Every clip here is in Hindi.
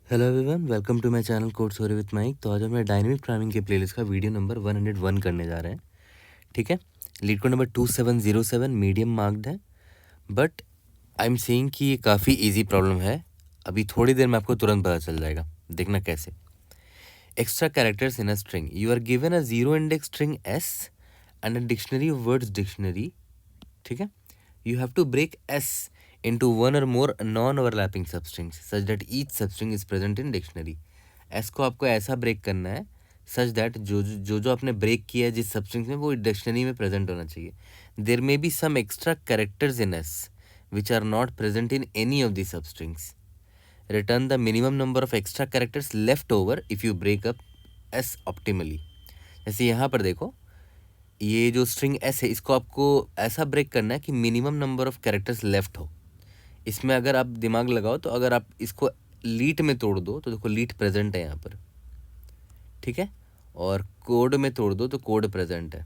Hello everyone, welcome to my channel code sorry with Mik. तो आज हम डायनेमिक प्रोग्रामिंग के प्लेलिस्ट का वीडियो नंबर 101 करने जा रहे हैं। ठीक है, LeetCode number 2707 medium marked है, बट आई एम सेइंग कि ये काफ़ी इजी प्रॉब्लम है। अभी थोड़ी देर में आपको तुरंत पता चल जाएगा, देखना कैसे। Extra characters in a string, you are given a zero index string s and a dictionary of words dictionary. ठीक है, you have to break S into one or more non-overlapping substrings such that each substring is present in dictionary. S को आपको ऐसा ब्रेक करना है such that जो आपने ब्रेक किया है जिस substrings में वो डिक्शनरी में प्रेजेंट होना चाहिए. There may be some extra characters in S which are not present in any of these substrings. Return the minimum number of extra characters left over if you break up S optimally. जैसे यहाँ पर देखो, ये जो स्ट्रिंग एस है इसको आपको ऐसा ब्रेक करना है कि minimum number of characters left हो। इसमें अगर आप दिमाग लगाओ तो अगर आप इसको लीट में तोड़ दो तो देखो लीट प्रेजेंट है यहाँ पर, ठीक है, और कोड में तोड़ दो तो कोड प्रेजेंट है।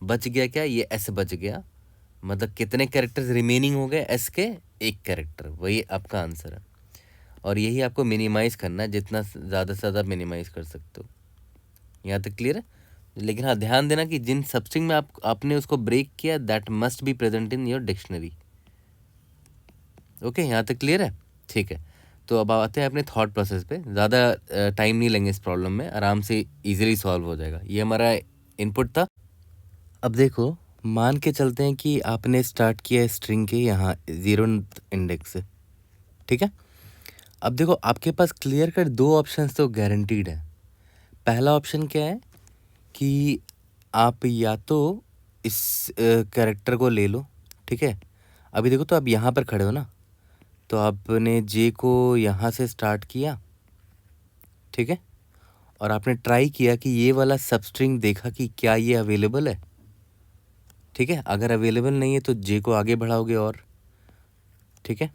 बच गया क्या, ये एस बच गया, मतलब कितने कैरेक्टर्स रिमेनिंग हो गए एस के, एक कैरेक्टर, वही आपका आंसर है। और यही आपको मिनिमाइज़ करना है, जितना ज़्यादा से ज़्यादा मिनिमाइज़ कर सकते हो। यहाँ तक क्लियर है। लेकिन हाँ, ध्यान देना कि जिन सबस्ट्रिंग में आपने उसको ब्रेक किया that must be present in your dictionary. Okay, यहाँ तक क्लियर है। ठीक है, तो अब आते हैं अपने थॉट प्रोसेस पे। ज़्यादा टाइम नहीं लेंगे इस प्रॉब्लम में, आराम से इजीली सॉल्व हो जाएगा। ये हमारा इनपुट था। अब देखो, मान के चलते हैं कि आपने स्टार्ट किया स्ट्रिंग के यहाँ 0th इंडेक्स से। ठीक है, अब देखो आपके पास क्लियर कट दो ऑप्शंस तो गारंटीड है। पहला ऑप्शन क्या है कि आप या तो इस कैरेक्टर को ले लो। ठीक है, अभी देखो तो आप यहाँ पर खड़े हो ना, तो आपने जे को यहाँ से स्टार्ट किया। ठीक है, और आपने ट्राई किया कि ये वाला सबस्ट्रिंग देखा कि क्या ये अवेलेबल है। ठीक है, अगर अवेलेबल नहीं है तो जे को आगे बढ़ाओगे और, ठीक है,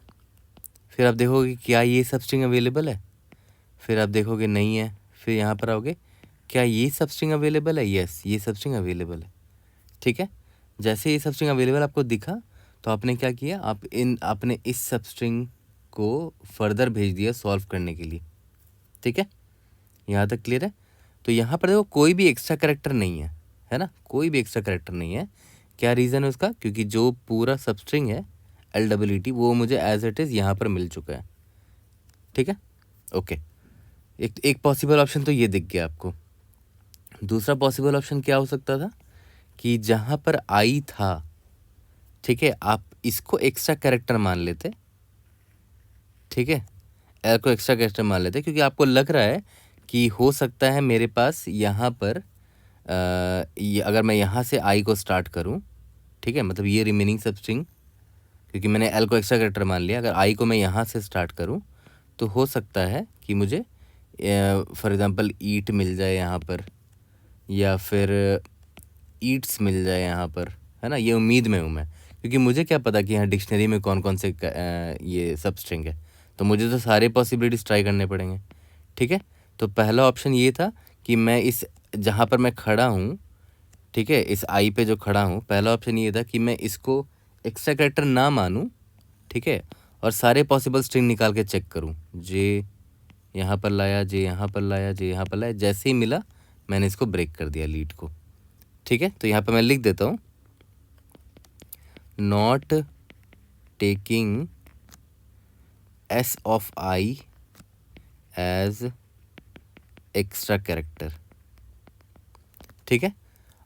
फिर आप देखोगे क्या ये सबस्ट्रिंग अवेलेबल है, फिर आप देखोगे नहीं है, फिर यहाँ पर आओगे क्या ये सबस्ट्रिंग अवेलेबल है, यस ये सबस्ट्रिंग अवेलेबल है। ठीक है, जैसे ये सबस्ट्रिंग अवेलेबल आपको दिखा तो आपने क्या किया, आपने इस सबस्ट्रिंग को फर्दर भेज दिया सॉल्व करने के लिए। ठीक है, यहाँ तक क्लियर है। तो यहाँ पर देखो कोई भी एक्स्ट्रा कैरेक्टर नहीं है ना, कोई भी एक्स्ट्रा कैरेक्टर नहीं है। क्या रीज़न है उसका, क्योंकि जो पूरा सबस्ट्रिंग है LWT वो मुझे एज इट इज़ यहाँ पर मिल चुका है। ठीक है, ओके, एक पॉसिबल ऑप्शन तो ये दिख गया आपको। दूसरा पॉसिबल ऑप्शन क्या हो सकता था कि जहाँ पर आई था, ठीक है, आप इसको एक्स्ट्रा कैरेक्टर मान लेते। ठीक है, एल को एक्स्ट्रा कैरेक्टर मान लेते क्योंकि आपको लग रहा है कि हो सकता है मेरे पास यहाँ पर अगर मैं यहाँ से आई को स्टार्ट करूँ, ठीक है, मतलब ये रिमेनिंग सबस्ट्रिंग, क्योंकि मैंने एल को एक्स्ट्रा कैरेक्टर मान लिया, अगर आई को मैं यहाँ से स्टार्ट करूँ तो हो सकता है कि मुझे फॉर एग्ज़ाम्पल ईट मिल जाए यहाँ पर, या फिर ईट्स मिल जाए यहाँ पर, है ना। ये उम्मीद में हूँ मैं, क्योंकि मुझे क्या पता कि यहाँ डिक्शनरी में कौन कौन से ये सबस्ट्रिंग है, तो मुझे तो सारे पॉसिबिलिटीज़ ट्राई करने पड़ेंगे। ठीक है, तो पहला ऑप्शन ये था कि मैं इस जहाँ पर मैं खड़ा हूँ, ठीक है, इस आई पे जो खड़ा हूँ, पहला ऑप्शन ये था कि मैं इसको एक्स्ट्रा कैरेक्टर ना मानूँ, ठीक है, और सारे पॉसिबल स्ट्रिंग निकाल के चेक करूँ। जे यहाँ पर लाया, जे यहाँ पर लाया, जे यहाँ पर लाया, जैसे ही मिला मैंने इसको ब्रेक कर दिया लीड को। ठीक है, तो यहाँ पर मैं लिख देता हूँ, not taking s of i as extra character. ठीक है,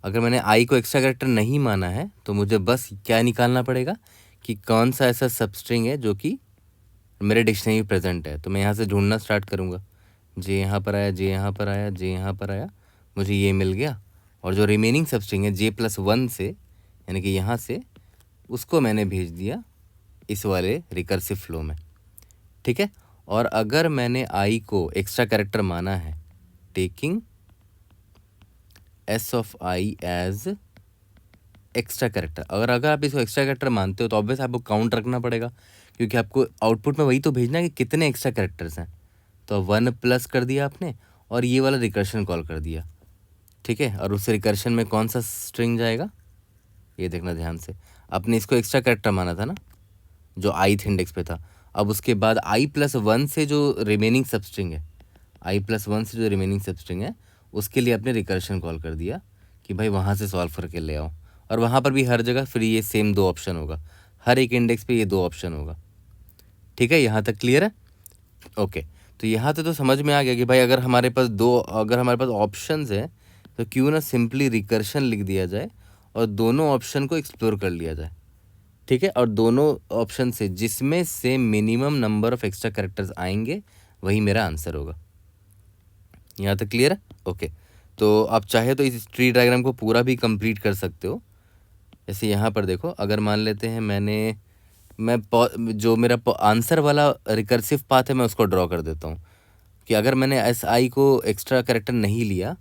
अगर मैंने आई को एक्स्ट्रा कैरेक्टर नहीं माना है तो मुझे बस क्या निकालना पड़ेगा कि कौन सा ऐसा सबस्ट्रिंग है जो कि मेरे डिक्शनरी में प्रेजेंट है। तो मैं यहाँ से ढूंढना स्टार्ट करूँगा, जे यहाँ पर आया, जे यहाँ पर आया, जे यहाँ पर आया, मुझे ये मिल गया, और जो रिमेनिंग सबस्ट्रिंग है J+1 से, यानी कि यहाँ से, उसको मैंने भेज दिया इस वाले रिकर्सिव फ्लो में। ठीक है, और अगर मैंने आई को एक्स्ट्रा कैरेक्टर माना है, taking s of i as extra character, अगर आप इसको एक्स्ट्रा कैरेक्टर मानते हो तो ऑब्वियस आपको काउंट रखना पड़ेगा, क्योंकि आपको आउटपुट में वही तो भेजना है कि कितने एक्स्ट्रा कैरेक्टर्स हैं। तो 1 प्लस कर दिया आपने और ये वाला रिकर्शन कॉल कर दिया। ठीक है, और उस रिकर्शन में कौन सा स्ट्रिंग जाएगा ये देखना ध्यान से। आपने इसको एक्स्ट्रा कैरेक्टर माना था ना, जो ith इंडेक्स पे था, अब उसके बाद i+1 से जो रिमेनिंग सबस्ट्रिंग है, i+1 से जो रिमेनिंग सबस्ट्रिंग है उसके लिए आपने रिकर्शन कॉल कर दिया कि भाई वहाँ से सॉल्व करके ले आओ, और वहाँ पर भी हर जगह फिर ये सेम 2 ऑप्शन होगा, हर एक इंडेक्स पे ये 2 ऑप्शन होगा। ठीक है, यहाँ तक क्लियर है? ओके, तो यहाँ तक तो समझ में आ गया कि भाई अगर हमारे पास ऑप्शंस हैं तो क्यों ना सिंपली रिकर्शन लिख दिया जाए और दोनों ऑप्शन को एक्सप्लोर कर लिया जाए। ठीक है, और दोनों ऑप्शन से जिसमें से minimum number of extra characters आएंगे वही मेरा आंसर होगा। यहाँ तक क्लियर है? ओके, तो आप चाहे तो इस ट्री डायग्राम को पूरा भी कंप्लीट कर सकते हो। जैसे यहाँ पर देखो, अगर मान लेते हैं जो मेरा आंसर वाला रिकर्सिव पाथ है मैं उसको ड्रॉ कर देता हूँ कि अगर मैंने एस आई को एक्स्ट्रा कैरेक्टर नहीं लिया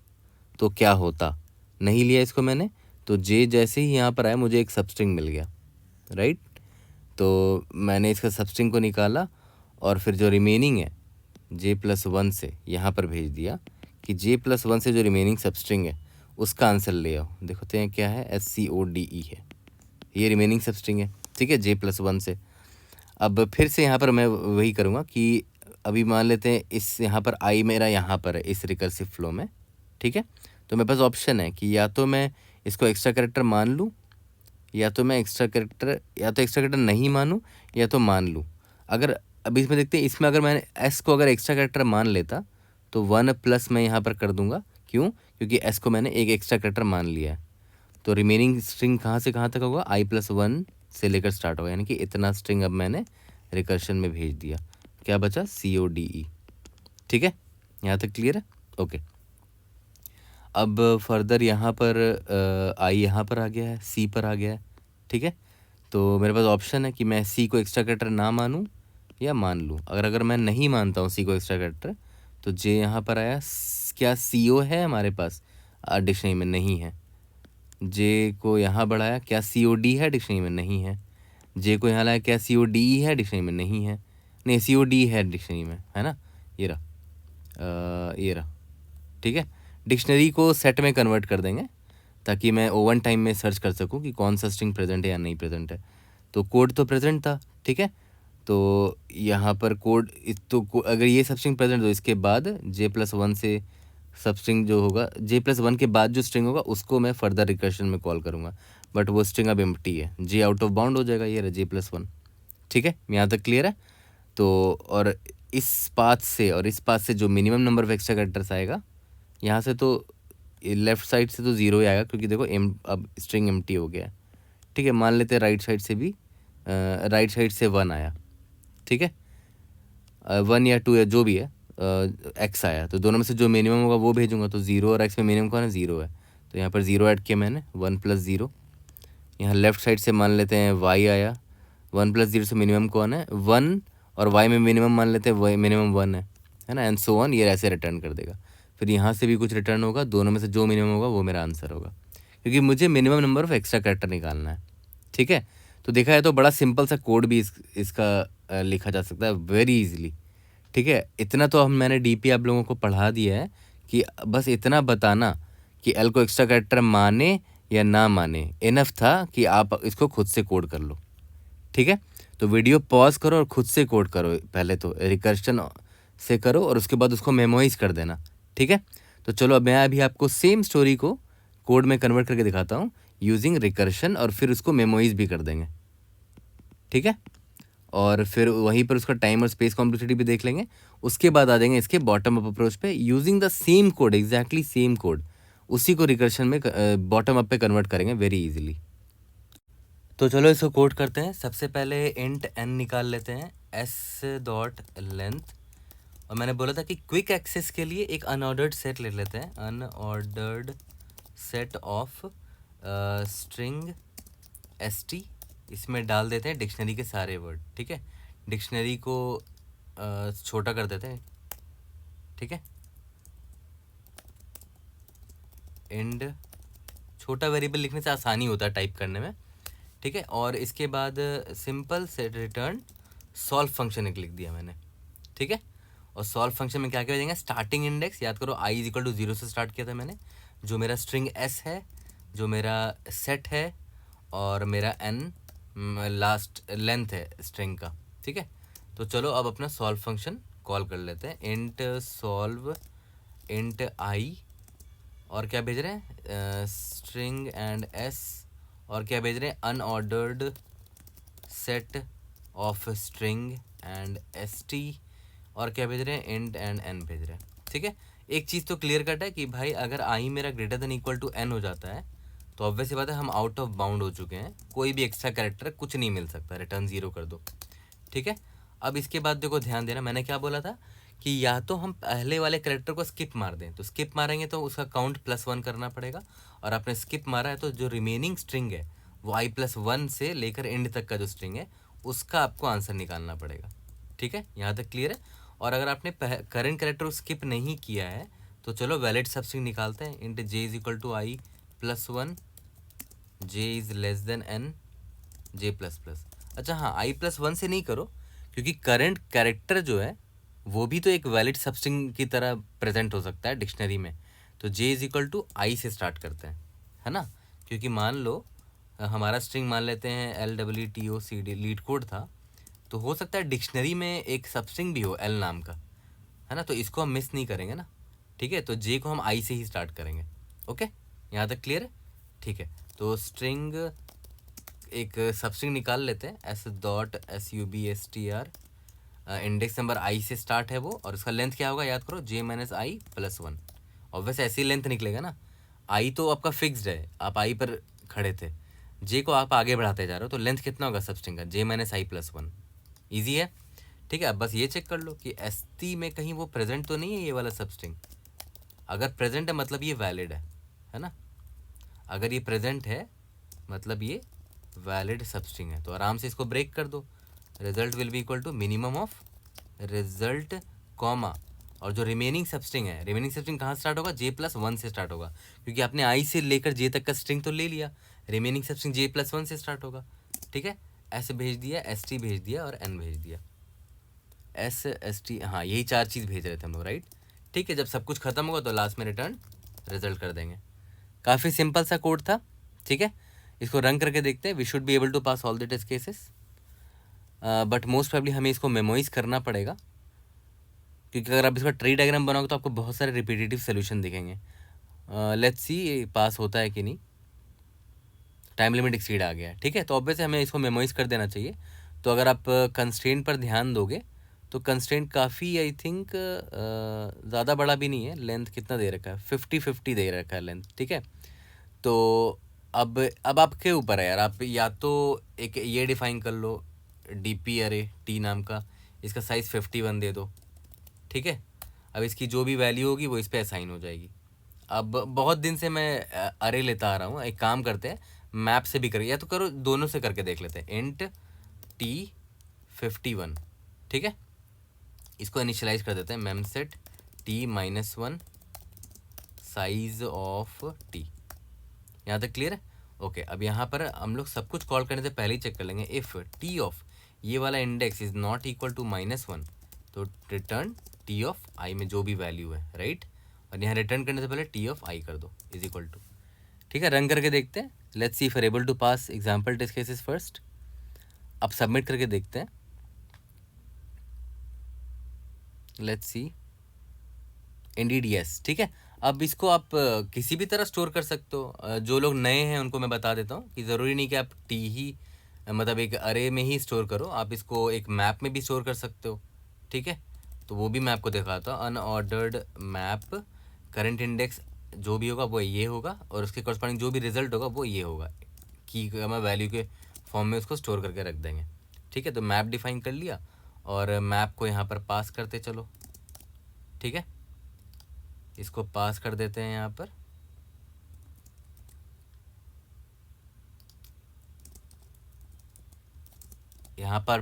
तो क्या होता। नहीं लिया इसको मैंने, तो जे जैसे ही यहाँ पर आया मुझे एक सबस्ट्रिंग मिल गया, राइट। तो मैंने इसका सबस्ट्रिंग को निकाला और फिर जो रिमेनिंग है j+1 से यहाँ पर भेज दिया कि j+1 से जो रिमेनिंग सबस्ट्रिंग है उसका आंसर ले आओ। देखते हैं क्या है, SCODE है, ये रिमेनिंग सबस्ट्रिंग है। ठीक है, j+1 से। अब फिर से यहाँ पर मैं वही करूँगा कि अभी मान लेते हैं इस यहाँ पर आई मेरा यहाँ पर है इस रिकर्सिव फ्लो में। ठीक है, तो मेरे पास ऑप्शन है कि या तो मैं इसको एक्स्ट्रा कैरेक्टर मान लूँ या तो एक्स्ट्रा कैरेक्टर नहीं मानूँ या तो मान लूँ। अगर अभी इसमें देखते हैं, इसमें अगर मैंने एस को अगर एक्स्ट्रा कैरेक्टर मान लेता तो 1+ मैं यहाँ पर कर दूंगा। क्यों? क्योंकि एस को मैंने एक एक्स्ट्रा कैरेक्टर मान लिया है। तो रिमेनिंग स्ट्रिंग कहाँ से कहाँ तक होगा, i+1 से लेकर स्टार्ट होगा, यानी कि इतना स्ट्रिंग अब मैंने रिकर्शन में भेज दिया। क्या बचा, CODE। ठीक है, यहाँ तक क्लियर है? ओके, अब फर्दर यहाँ पर आई यहाँ पर आ गया है, सी पर आ गया है। ठीक है, तो मेरे पास ऑप्शन है कि मैं सी को एक्स्ट्रा कैरेक्टर ना मानूँ या मान लूँ। अगर मैं नहीं मानता हूँ सी को एक्स्ट्रा कैरेक्टर तो जे यहाँ पर आया। क्या CO है हमारे पास डिक्शनरी में? नहीं है। जे को यहाँ बढ़ाया, क्या COD है डिक्शनरी में? नहीं है। जे को यहाँ लाया, क्या CODE है डिक्शनरी में? नहीं है। नहीं, COD है डिक्शनरी में, है ना, ये रहा। ठीक है, डिक्शनरी को सेट में कन्वर्ट कर देंगे ताकि मैं ओवन टाइम में सर्च कर सकूं कि कौन सा स्ट्रिंग प्रेजेंट है या नहीं प्रेजेंट है। तो कोड तो प्रेजेंट था। ठीक है, तो यहाँ पर कोड अगर ये सब स्ट्रिंग प्रेजेंट तो इसके बाद j+1 से सब स्ट्रिंग जो होगा, j+1 के बाद जो स्ट्रिंग होगा उसको मैं फर्दर रिकर्शन में कॉल करूँगा, बट वो स्ट्रिंग अब एम्प्टी है, जे आउट ऑफ बाउंड हो जाएगा, ये रहा j+1। ठीक है, यहाँ तक क्लियर है? तो और इस पाथ से जो minimum number of extra characters आएगा यहाँ से, तो लेफ़्ट साइड से तो 0 ही आएगा क्योंकि देखो अब स्ट्रिंग एम्प्टी हो गया है। ठीक है, मान लेते हैं राइट साइड से 1 आया। ठीक है, 1 या 2 या जो भी है, x आया, तो दोनों में से जो मिनिमम होगा वो भेजूंगा। तो 0 और x में मिनिमम कौन है, 0 है, तो यहाँ पर 0 ऐड किया मैंने, 1+0। यहाँ लेफ़्ट साइड से मान लेते हैं y आया, 1+0 से मिनिमम कौन है, 1, और y में मिनिमम मान लेते हैं मिनिमम 1 है ना, एंड सो ऑन, ये ऐसे रिटर्न कर देगा। फिर यहाँ से भी कुछ रिटर्न होगा, दोनों में से जो मिनिमम होगा वो मेरा आंसर होगा, क्योंकि मुझे minimum number of extra character निकालना है। ठीक है, तो देखा है तो बड़ा सिंपल सा कोड भी इसका लिखा जा सकता है वेरी इजीली। ठीक है, इतना तो मैंने DP आप लोगों को पढ़ा दिया है कि बस इतना बताना कि L को एक्स्ट्रा कैरेक्टर माने या ना माने, इनफ था कि आप इसको खुद से कोड कर लो। ठीक है, तो वीडियो पॉज करो और खुद से कोड करो, पहले तो रिकर्शन से करो और उसके बाद उसको मेमोराइज कर देना। ठीक है, तो चलो अब मैं अभी आपको सेम स्टोरी को कोड में कन्वर्ट करके दिखाता हूँ यूजिंग रिकर्शन, और फिर उसको मेमोराइज भी कर देंगे। ठीक है, और फिर वहीं पर उसका टाइम और स्पेस कॉम्प्लेक्सिटी भी देख लेंगे। उसके बाद आ जाएंगे इसके बॉटम अप अप्रोच पे using the same code, exactly same code, उसी को रिकर्शन में बॉटम अप पे कन्वर्ट करेंगे वेरी इजीली। तो चलो इसको कोड करते हैं। सबसे पहले इंट n निकाल लेते हैं, s.length, और मैंने बोला था कि क्विक एक्सेस के लिए एक अनऑर्डर्ड सेट ले लेते हैं, unordered set of string st। इसमें डाल देते हैं डिक्शनरी के सारे वर्ड। ठीक है, डिक्शनरी को छोटा कर देते हैं। ठीक है, एंड छोटा वेरिएबल लिखने से आसानी होता है टाइप करने में। ठीक है, और इसके बाद simple set return solve function एक लिख दिया मैंने। ठीक है, और सॉल्व फंक्शन में क्या क्या देंगे, स्टार्टिंग इंडेक्स, याद करो i = 0 से स्टार्ट किया था मैंने, जो मेरा स्ट्रिंग s है, जो मेरा सेट है, और मेरा n लास्ट लेंथ है स्ट्रिंग का। ठीक है, तो चलो अब अपना सॉल्व फंक्शन कॉल कर लेते हैं। इंट सॉल्व इंट आई, और क्या भेज रहे हैं, स्ट्रिंग एंड एस, और क्या भेज रहे हैं, unordered set of string and S T, और क्या भेज रहे हैं, इंट एंड एन भेज रहे हैं। ठीक है, एक चीज़ तो क्लियर कट है कि भाई अगर आई मेरा greater than equal to n हो जाता है तो ऑब्वियस बात है हम आउट ऑफ बाउंड हो चुके हैं, कोई भी एक्स्ट्रा कैरेक्टर कुछ नहीं मिल सकता, रिटर्न ज़ीरो कर दो। ठीक है, अब इसके बाद देखो ध्यान देना, मैंने क्या बोला था कि या तो हम पहले वाले कैरेक्टर को स्किप मार दें, तो स्किप मारेंगे तो उसका काउंट +1 करना पड़ेगा, और आपने स्किप मारा है तो जो रिमेनिंग स्ट्रिंग है वो i+1 से लेकर एंड तक का जो स्ट्रिंग है उसका आपको आंसर निकालना पड़ेगा। ठीक है, यहाँ तक क्लियर है। और अगर आपने करंट कैरेक्टर को स्किप नहीं किया है तो चलो वैलिड सब स्ट्रिंग निकालते हैं। Int j is equal to i+1, j is less than n, j plus plus. अच्छा हाँ, i+1 से नहीं करो क्योंकि करंट कैरेक्टर जो है वो भी तो एक वैलिड सबस्ट्रिंग की तरह प्रेजेंट हो सकता है डिक्शनरी में। तो j इज इक्वल टू आई से स्टार्ट करते हैं, है ना, क्योंकि मान लो हमारा स्ट्रिंग मान लेते हैं LWTOCD लीड कोड था, तो हो सकता है डिक्शनरी में एक सबस्ट्रिंग भी हो एल नाम का, है ना, तो इसको हम मिस नहीं करेंगे ना। ठीक है, तो जे को हम आई से ही स्टार्ट करेंगे। ओके, यहाँ तक क्लियर है। ठीक है, तो स्ट्रिंग एक सबस्ट्रिंग निकाल लेते हैं, s.substr, इंडेक्स नंबर आई से स्टार्ट है वो, और उसका लेंथ क्या होगा याद करो, j-i+1। और वैसे ऐसी लेंथ निकलेगा ना, आई तो आपका फिक्स्ड है, आप आई पर खड़े थे, जे को आप आगे बढ़ाते जा रहे हो, तो लेंथ कितना होगा सबस्ट्रिंग का, j-i+1। ईजी है। ठीक है, अब बस ये चेक कर लो कि एस टी में कहीं वो प्रेजेंट तो नहीं है ये वाला सबस्ट्रिंग। अगर प्रेजेंट है मतलब ये वैलिड है ना, अगर ये प्रेजेंट है मतलब ये वैलिड सबस्ट्रिंग है, तो आराम से इसको ब्रेक कर दो। Result will be equal to minimum of result comma, और जो रिमेनिंग सबस्ट्रिंग है, रिमेनिंग सबस्ट्रिंग कहाँ स्टार्ट होगा, j+1 से स्टार्ट होगा, क्योंकि आपने आई से लेकर जे तक का स्ट्रिंग तो ले लिया, रिमेनिंग सबस्ट्रिंग j+1 से स्टार्ट होगा। ठीक है, ऐसे भेज दिया, एस टी भेज दिया और एन भेज दिया, SST, हाँ यही चार चीज़ भेज रहे थे हम लोग, राइट। ठीक है, जब सब कुछ खत्म होगा तो लास्ट में रिटर्न रिजल्ट कर देंगे। काफ़ी सिंपल सा कोड था। ठीक है, इसको रन करके देखते हैं। We should be able to pass all the test cases, but most probably हमें इसको मेमोराइज करना पड़ेगा, क्योंकि अगर आप इसका ट्री डायग्राम बनाओगे तो आपको बहुत सारे रिपीटेटिव सोल्यूशन दिखेंगे। लेट्स सी पास होता है कि नहीं। टाइम लिमिट एक्सीड आ गया है। ठीक है, तो ऑब्वियसली हमें इसको मेमोराइज कर देना चाहिए। तो अगर आप कंस्ट्रेंट पर ध्यान दोगे तो कंस्ट्रेंट काफ़ी आई थिंक ज़्यादा बड़ा भी नहीं है, लेंथ कितना दे रखा है, 50-50 दे रखा है लेंथ। ठीक है, तो अब आपके ऊपर है यार, आप या तो एक ये डिफाइन कर लो DP अरे टी नाम का, इसका साइज़ 51 दे दो। ठीक है, अब इसकी जो भी वैल्यू होगी वो इस पर असाइन हो जाएगी। अब बहुत दिन से मैं अरे लेता आ रहा हूँ, एक काम करते हैं मैप से भी करें, या तो करो दोनों से करके देख लेते हैं। इंट T51, ठीक है, इसको इनिशियलाइज कर देते हैं ma'am set T-1 size of T। यहाँ तक क्लियर है। ओके, अब यहाँ पर हम लोग सब कुछ कॉल करने से पहले ही चेक कर लेंगे, इफ़ T ऑफ ये वाला index is not equal to -1 तो रिटर्न T ऑफ आई में जो भी वैल्यू है, राइट। और यहाँ रिटर्न करने से पहले T ऑफ आई कर दो इज इक्वल टू। ठीक है, रन करके देखते हैं। Let's see if able to pass example test cases first. अब सबमिट करके देखते हैं। Let's see, indeed yes. ठीक है, अब इसको आप किसी भी तरह स्टोर कर सकते हो। जो लोग नए हैं उनको मैं बता देता हूँ कि ज़रूरी नहीं कि आप टी ही मतलब एक अरे में ही स्टोर करो, आप इसको एक मैप में भी स्टोर कर सकते हो। ठीक है, तो वो भी मैं आपको दिखाता हूँ। अनऑर्डर्ड मैप, करंट इंडेक्स जो भी होगा वो ये होगा, और उसके कॉरस्पॉन्डिंग जो भी रिजल्ट होगा वो ये होगा, की मैं वैल्यू के फॉर्म में उसको स्टोर करके रख देंगे। ठीक है, तो मैप डिफाइन कर लिया और मैप को यहाँ पर पास करते चलो। ठीक है, इसको पास कर देते हैं यहाँ पर। यहाँ पर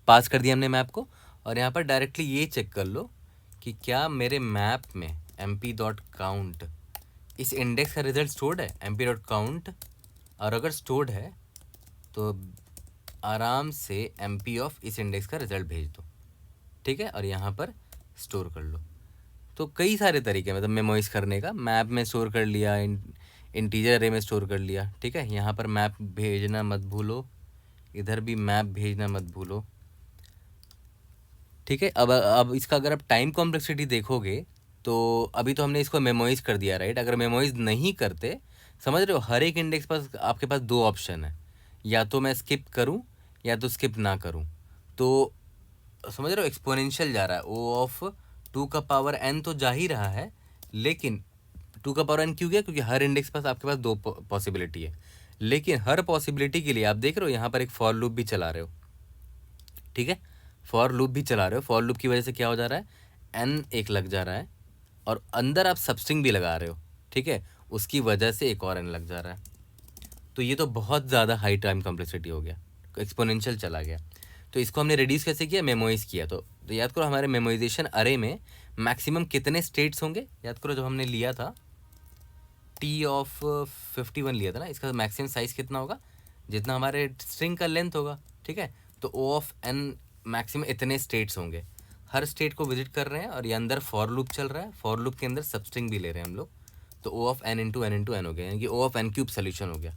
पास कर दिया हमने मैप को, और यहाँ पर डायरेक्टली ये चेक कर लो कि क्या मेरे मैप में mp.count इस इंडेक्स का रिजल्ट स्टोर्ड है, mp.count, और अगर स्टोर्ड है तो आराम से mp ऑफ इस इंडेक्स का रिजल्ट भेज दो। ठीक है, और यहाँ पर स्टोर कर लो। तो कई सारे तरीके मतलब मेमोराइज करने का, मैप में स्टोर कर लिया, इंटीजर अरे में स्टोर कर लिया। ठीक है, यहाँ पर मैप भेजना मत भूलो, इधर भी मैप भेजना मत भूलो। ठीक है। अब इसका अगर आप टाइम कॉम्प्लेक्सिटी देखोगे तो अभी तो हमने इसको मेमोराइज कर दिया, राइट। अगर मेमोराइज नहीं करते, समझ रहे हो, हर एक इंडेक्स पर आपके पास दो ऑप्शन है, या तो मैं स्किप करूं या तो स्किप ना करूं। तो समझ रहे हो, एक्सपोनेंशियल जा रहा है, ओ ऑफ 2 का पावर n तो जा ही रहा है, लेकिन 2 का पावर n क्यों गया, क्योंकि हर इंडेक्स पास आपके पास दो पॉसिबिलिटी है। लेकिन हर पॉसिबिलिटी के लिए आप देख रहे हो यहाँ पर एक फॉर लूप भी चला रहे हो, ठीक है। फॉर लूप भी चला रहे हो, फॉर लूप की वजह से क्या हो जा रहा है, n एक लग जा रहा है, और अंदर आप सबस्ट्रिंग भी लगा रहे हो, ठीक है, उसकी वजह से एक और n लग जा रहा है। तो ये तो बहुत ज़्यादा हाई टाइम कॉम्प्लेक्सिटी हो गया, एक्सपोनेंशियल चला गया। तो इसको हमने रिड्यूस कैसे किया, मेमोराइज किया। तो याद करो हमारे मेमोराइजेशन अरे में मैक्सिमम कितने स्टेट्स होंगे, याद करो जब हमने लिया था टी ऑफ 51 लिया था ना, इसका मैक्सिमम साइज कितना होगा, जितना हमारे स्ट्रिंग का लेंथ होगा, ठीक है। तो ओ ऑफ एन मैक्सिमम इतने स्टेट्स होंगे, हर स्टेट को विजिट कर रहे हैं, और ये अंदर फॉर लूप चल रहा है, फॉर लूप के अंदर सब स्ट्रिंग भी ले रहे हैं हम लोग। तो ओ ऑफ एन इंटू एन हो गया, यानी कि ओ ऑफ एन क्यूब सोल्यूशन हो गया,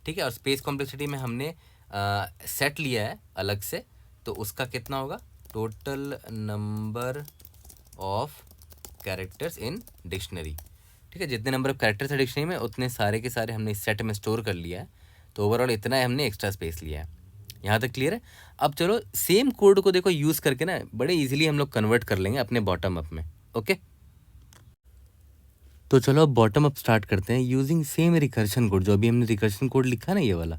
ठीक है। और स्पेस कॉम्प्लेक्सिटी में हमने सेट लिया है अलग से, तो उसका कितना होगा, total number of characters in dictionary, ठीक है। जितने नंबर ऑफ कैरेक्टर्स है डिक्शनरी में, उतने सारे के सारे हमने इस सेट में स्टोर कर लिया है। तो ओवरऑल इतना है, हमने एक्स्ट्रा स्पेस लिया है। यहाँ तक क्लियर है। अब चलो सेम कोड को देखो यूज़ करके ना बड़े इजीली हम लोग कन्वर्ट कर लेंगे अपने बॉटम अप में, ओके। तो चलो अब बॉटम अप स्टार्ट करते हैं यूजिंग सेम रिकर्शन कोड, जो अभी हमने रिकर्शन कोड लिखा ना ये वाला,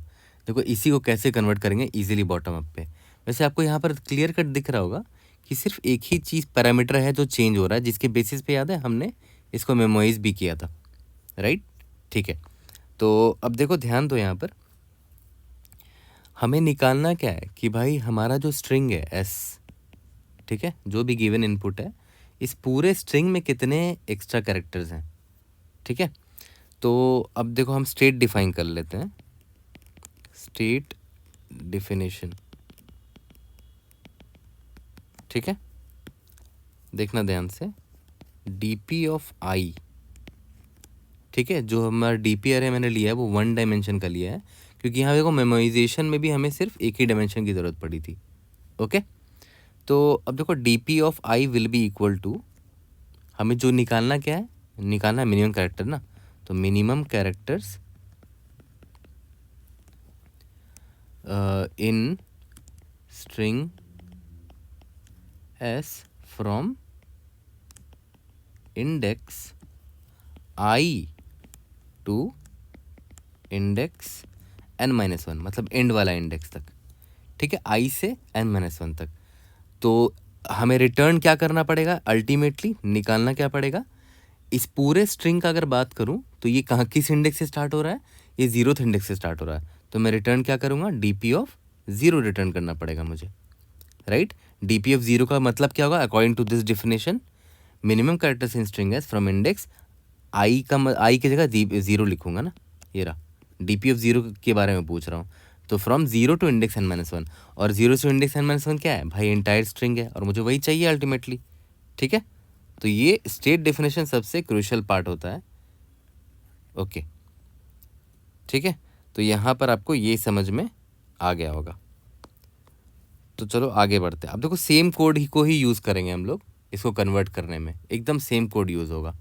देखो इसी को कैसे कन्वर्ट करेंगे इजीली बॉटम अप पे। वैसे आपको यहाँ पर क्लियर कट दिख रहा होगा कि सिर्फ एक ही चीज़ पैरामीटर है जो चेंज हो रहा है, जिसके बेसिस पे याद है हमने इसको मेमोराइज भी किया था, राइट, ठीक है। तो अब देखो ध्यान दो, यहाँ पर हमें निकालना क्या है कि भाई हमारा जो स्ट्रिंग है एस, ठीक है, जो भी गिवन इनपुट है, इस पूरे स्ट्रिंग में कितने एक्स्ट्रा कैरेक्टर्स हैं, ठीक है। तो अब देखो हम स्टेट डिफाइन कर लेते हैं, स्टेट डिफिनेशन, ठीक है। देखना ध्यान से, डीपी ऑफ आई, ठीक है, जो हमारा डीपी अरे मैंने लिया है वो 1 डायमेंशन का लिया है, क्योंकि यहाँ देखो मेमोराइजेशन में भी हमें सिर्फ एक ही डायमेंशन की ज़रूरत पड़ी थी, ओके। तो अब देखो DP of i will be equal to, हमें जो निकालना क्या है, निकालना मिनिमम कैरेक्टर ना, तो minimum characters in string s from index i to index n-1, मतलब एंड वाला इंडेक्स तक, ठीक है, आई से n-1 तक। तो हमें रिटर्न क्या करना पड़ेगा, अल्टीमेटली निकालना क्या पड़ेगा, इस पूरे स्ट्रिंग का अगर बात करूं तो ये कहाँ किस इंडेक्स से स्टार्ट हो रहा है, ये 0th इंडेक्स से स्टार्ट हो रहा है। तो मैं रिटर्न क्या करूंगा, डीपी ऑफ 0 रिटर्न करना पड़ेगा मुझे, राइट। डीपी ऑफ 0 का मतलब क्या होगा, according to this definition, minimum characters in string s from index i का आई की जगह 0 लिखूंगा ना, ये रहा, डीपी ऑफ 0 के बारे में पूछ रहा हूँ। तो फ्रॉम 0 टू इंडेक्स n-1, और 0 से इंडेक्स n-1 क्या है भाई, एंटायर स्ट्रिंग है, और मुझे वही चाहिए अल्टीमेटली, ठीक है। तो ये स्टेट डेफिनेशन सबसे क्रूशियल पार्ट होता है, ओके, ठीक है। तो यहाँ पर आपको ये समझ में आ गया होगा। तो चलो आगे बढ़ते हैं। अब देखो सेम कोड ही को ही यूज़ करेंगे हम लोग इसको कन्वर्ट करने में, एकदम सेम कोड यूज़ होगा।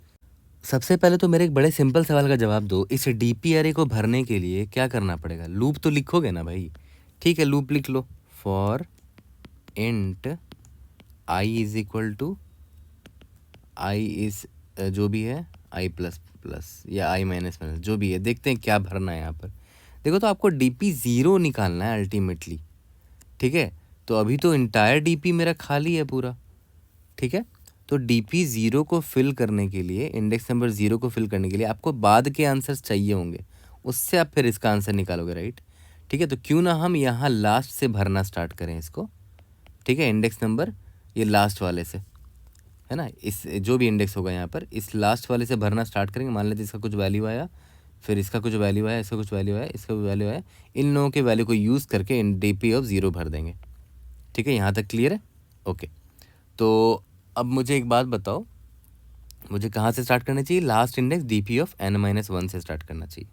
सबसे पहले तो मेरे एक बड़े सिंपल सवाल का जवाब दो, इस डीपी अरे को भरने के लिए क्या करना पड़ेगा, लूप तो लिखोगे ना भाई, ठीक है, लूप लिख लो, for int i is equal to, i is जो भी है आई प्लस प्लस या आई माइनस माइनस जो भी है, देखते हैं क्या भरना है यहाँ पर। देखो तो आपको डीपी 0 निकालना है अल्टीमेटली, ठीक है। तो अभी तो इंटायर डीपी मेरा खाली है पूरा, ठीक है। तो डीपी 0 को फिल करने के लिए, इंडेक्स नंबर 0 को फिल करने के लिए आपको बाद के आंसर्स चाहिए होंगे, उससे आप फिर इसका आंसर निकालोगे, राइट, ठीक है। तो क्यों ना हम यहाँ लास्ट से भरना स्टार्ट करें इसको, ठीक है, इंडेक्स नंबर ये लास्ट वाले से, है ना, इस जो भी इंडेक्स होगा यहाँ पर इस लास्ट वाले से भरना स्टार्ट करेंगे। मान लेते इसका कुछ वैल्यू आया, फिर इसका कुछ वैल्यू आया, इसका कुछ वैल्यू आया, इसका कुछ वैल्यू आया, इन लोगों के वैल्यू को यूज़ करके इन डीपी ऑफ 0 भर देंगे, ठीक है। यहाँ तक क्लियर है, ओके। तो अब मुझे एक बात बताओ, मुझे कहाँ से स्टार्ट करना चाहिए, last index DP of n-1 से स्टार्ट करना चाहिए,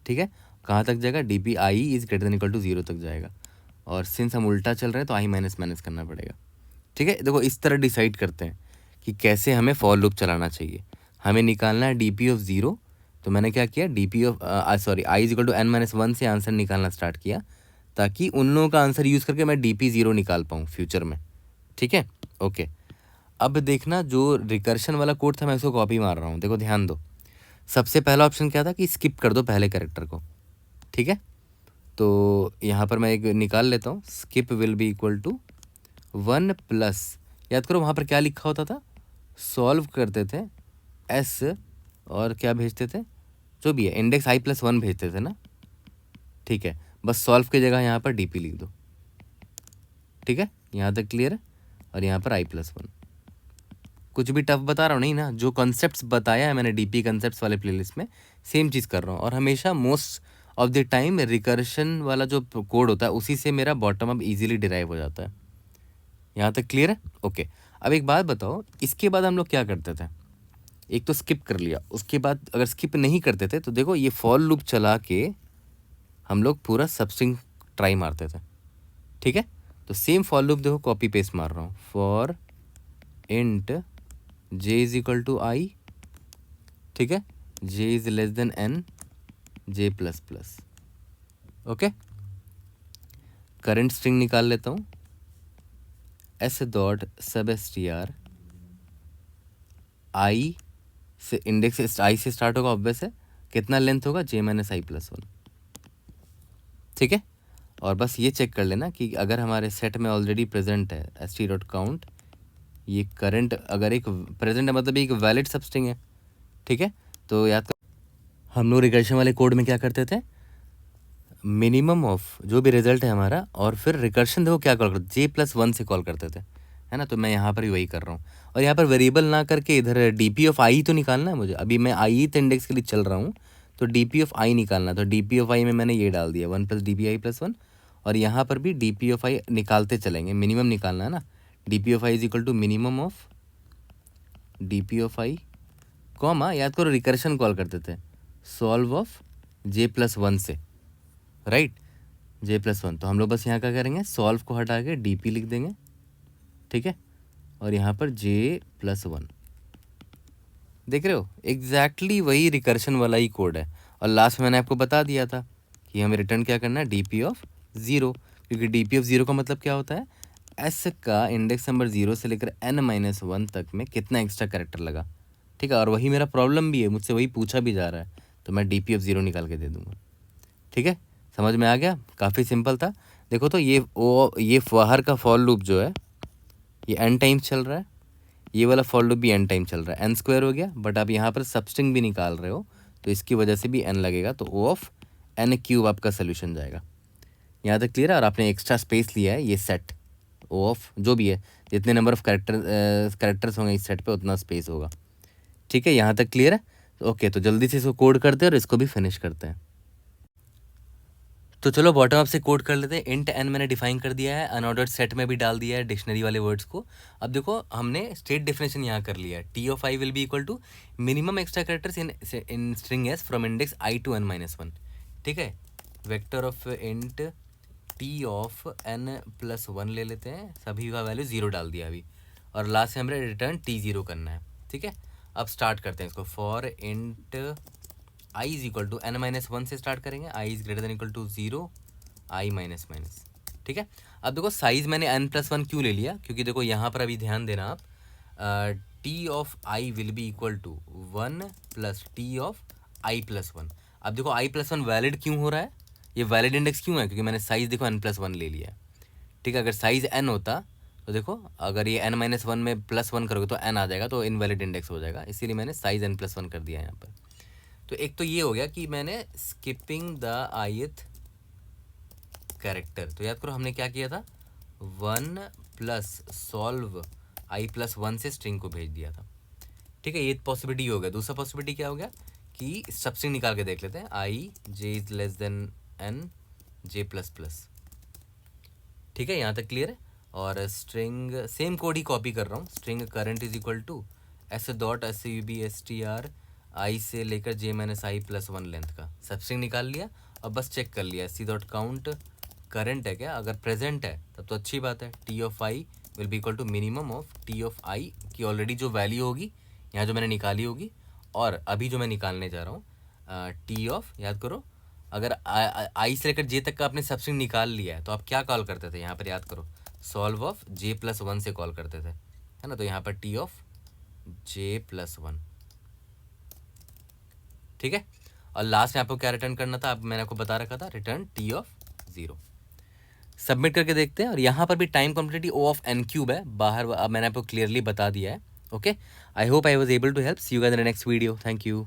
ठीक है। कहाँ तक जाएगा, DP i is greater than equal to 0 तक जाएगा, और सिंस हम उल्टा चल रहे हैं तो आई माइनस माइनस करना पड़ेगा, ठीक है, देखो इस तरह डिसाइड करते हैं कि कैसे हमें फॉर लूप चलाना चाहिए। हमें निकालना है डी पी ऑफ ज़ीरो, तो मैंने क्या किया, D P of sorry i equal to n minus one से आंसर निकालना स्टार्ट किया, ताकि उन लोगों का आंसर यूज़ करके मैं डी पी ज़ीरो निकाल पाऊँ फ्यूचर में। ठीक है, ओके। अब देखना, जो रिकर्शन वाला कोड था मैं उसको कॉपी मार रहा हूँ, देखो ध्यान दो। सबसे पहला ऑप्शन क्या था कि स्किप कर दो पहले कैरेक्टर को। ठीक है, तो यहाँ पर मैं एक निकाल लेता हूँ, skip will be equal to 1 + याद करो वहाँ पर क्या लिखा होता था, सॉल्व करते थे एस और क्या भेजते थे, जो भी है इंडेक्स i+1 भेजते थे ना। ठीक है, बस सॉल्व की जगह यहाँ पर डीपी लिख दो। ठीक है, यहाँ तक क्लियर है। और यहाँ पर i+1, कुछ भी टफ बता रहा हूँ नहीं ना, जो कॉन्सेप्ट्स बताया है मैंने डीपी कॉन्सेप्ट्स वाले प्लेलिस्ट में सेम चीज़ कर रहा हूँ। और हमेशा most of the time recursion वाला जो कोड होता है उसी से मेरा बॉटम अप इजीली डिराइव हो जाता है। यहाँ तक क्लियर है, ओके। अब एक बात बताओ, इसके बाद हम लोग क्या करते थे, एक तो स्किप कर लिया, उसके बाद अगर स्किप नहीं करते थे तो देखो ये फॉर लूप चला के हम लोग पूरा सबस्ट्रिंग ट्राई मारते थे। ठीक है, तो सेम फॉर लूप देखो कॉपी पेस्ट मार रहा हूँ, for int j is equal to i. ठीक है, j is less than n j plus plus. Okay, current string निकाल लेता हूँ, s dot sub str i से, इंडेक्स आई से स्टार्ट होगा ऑब्वियस है, कितना लेंथ होगा j माइनस i+1। ठीक है, और बस ये चेक कर लेना कि अगर हमारे सेट में ऑलरेडी प्रेजेंट है st डॉट काउंट, ये करंट अगर एक प्रेजेंट है मतलब एक वैलिड सबस्ट्रिंग है। ठीक है, तो याद कर, हम लोग रिकर्शन वाले कोड में क्या करते थे, मिनिमम ऑफ जो भी रिजल्ट है हमारा, और फिर रिकर्शन देखो क्या कॉल करते, j+1 से कॉल करते थे, है ना। तो मैं यहाँ पर भी वही कर रहा हूँ, और यहाँ पर वेरिएबल ना करके इधर डी पी ऑफ आई तो निकालना है मुझे। अभी मैं आई th इंडेक्स के लिए चल रहा हूँ, तो डी पी ऑफ आई निकालना। तो डी पी ऑफ आई में मैंने ये डाल दिया 1 + dpi+1, और यहाँ पर भी डी पी ऑफ आई निकालते चलेंगे, मिनिमम निकालना है ना। D P of i is equal to minimum of D P of i comma, याद करो रिकर्शन कॉल करते थे, सॉल्व ऑफ j+1 से, राइट, j+1। तो हम लोग बस यहाँ क्या करेंगे, सॉल्व को हटा के डी पी लिख देंगे। ठीक है, और यहाँ पर j+1, देख रहे हो एग्जैक्टली वही रिकर्शन वाला ही कोड है। और लास्ट में मैंने आपको बता दिया था कि हमें रिटर्न क्या करना है, डी पी ऑफ ज़ीरो, क्योंकि डी पी ऑफ ज़ीरो का मतलब क्या होता है, एस का इंडेक्स नंबर 0 से लेकर n-1 तक में कितना एक्स्ट्रा कैरेक्टर लगा। ठीक है, और वही मेरा प्रॉब्लम भी है, मुझसे वही पूछा भी जा रहा है, तो मैं डी पी ऑफ ज़ीरो निकाल के दे दूँगा। ठीक है, समझ में आ गया, काफ़ी सिंपल था। देखो तो ये बाहर का फॉर लूप जो है ये n टाइम्स चल रहा है, ये वाला फॉर लूप भी n टाइम चल रहा है, n² हो गया। बट आप यहाँ पर सबस्ट्रिंग भी निकाल रहे हो तो इसकी वजह से भी n लगेगा, तो O ऑफ n³ आपका सोल्यूशन जाएगा। यहाँ तक क्लियर है। और आपने एक्स्ट्रा स्पेस लिया है, ये सेट O ऑफ जो भी है, जितने नंबर ऑफ कैरेक्टर्स होंगे इस सेट पे उतना स्पेस होगा। ठीक है, यहाँ तक क्लियर है। ओके, तो जल्दी से इसको कोड करते हैं और इसको भी फिनिश करते हैं। तो चलो बॉटम अप से कोड कर लेते हैं। इंट n मैंने डिफाइन कर दिया है, अनऑर्डर्ड सेट में भी डाल दिया है डिक्शनरी वाले वर्ड्स को। अब देखो हमने स्टेट डेफिनेशन यहाँ कर लिया है, t of i will be equal to minimum extra characters in string s from index i to n-1। ठीक है, vector of int t of n+1 ले लेते हैं, सभी का वैल्यू 0 डाल दिया अभी, और लास्ट में हमें रिटर्न t0 करना है। ठीक है, अब स्टार्ट करते हैं इसको, for int i is equal to n-1 से स्टार्ट करेंगे, i is greater than equal to 0 i minus minus. ठीक है, अब देखो साइज मैंने n+1 क्यों ले लिया, क्योंकि देखो यहाँ पर अभी ध्यान देना आप, t of i will be equal to 1 + t of i+1। अब देखो i+1 वैलिड क्यों हो रहा है, ये वैलिड इंडेक्स क्यों है, क्योंकि मैंने साइज देखो n+1 ले लिया है। ठीक है, अगर साइज n होता तो देखो अगर ये n-1 में +1 करोगे तो n आ जाएगा, तो इनवैलिड इंडेक्स हो जाएगा, इसीलिए मैंने साइज n+1 कर दिया है यहाँ पर। तो एक तो ये हो गया कि मैंने स्किपिंग द ith कैरेक्टर, तो याद करो हमने क्या किया था, 1 + सॉल्व i+1 से स्ट्रिंग को भेज दिया था। ठीक है, ये पॉसिबिलिटी हो गया। दूसरा पॉसिबिलिटी क्या हो गया कि सबस्ट्रिंग निकाल के देख लेते हैं, i j is less than n j++। ठीक है, यहाँ तक क्लियर है। और स्ट्रिंग सेम कोड ही कॉपी कर रहा हूँ, string current is equal to s.substr i से लेकर j-i+1 लेंथ का सबस्ट्रिंग निकाल लिया, और बस चेक कर लिया सी डॉट काउंट करंट है क्या, अगर प्रेजेंट है तब तो अच्छी बात है, t of i will be equal to minimum of t of i की ऑलरेडी जो वैल्यू होगी यहाँ जो मैंने निकाली होगी, और अभी जो मैं निकालने जा रहा हूँ टी ऑफ, याद करो अगर आई से लेकर जे तक का आपने सबस्ट्रिंग निकाल लिया है तो आप क्या कॉल करते थे यहाँ पर, याद करो solve of J plus one से कॉल करते थे, है ना। तो यहाँ पर T of J plus one, ठीक है। और लास्ट में आपको क्या रिटर्न करना था, अब मैंने आपको बता रखा था, रिटर्न टी ऑफ 0। सबमिट करके देखते हैं। और यहाँ पर भी time complexity O of n cube है बाहर, अब मैंने आपको क्लियरली बता दिया है। Okay, I hope I was able to help. See you guys in the next video. Thank you.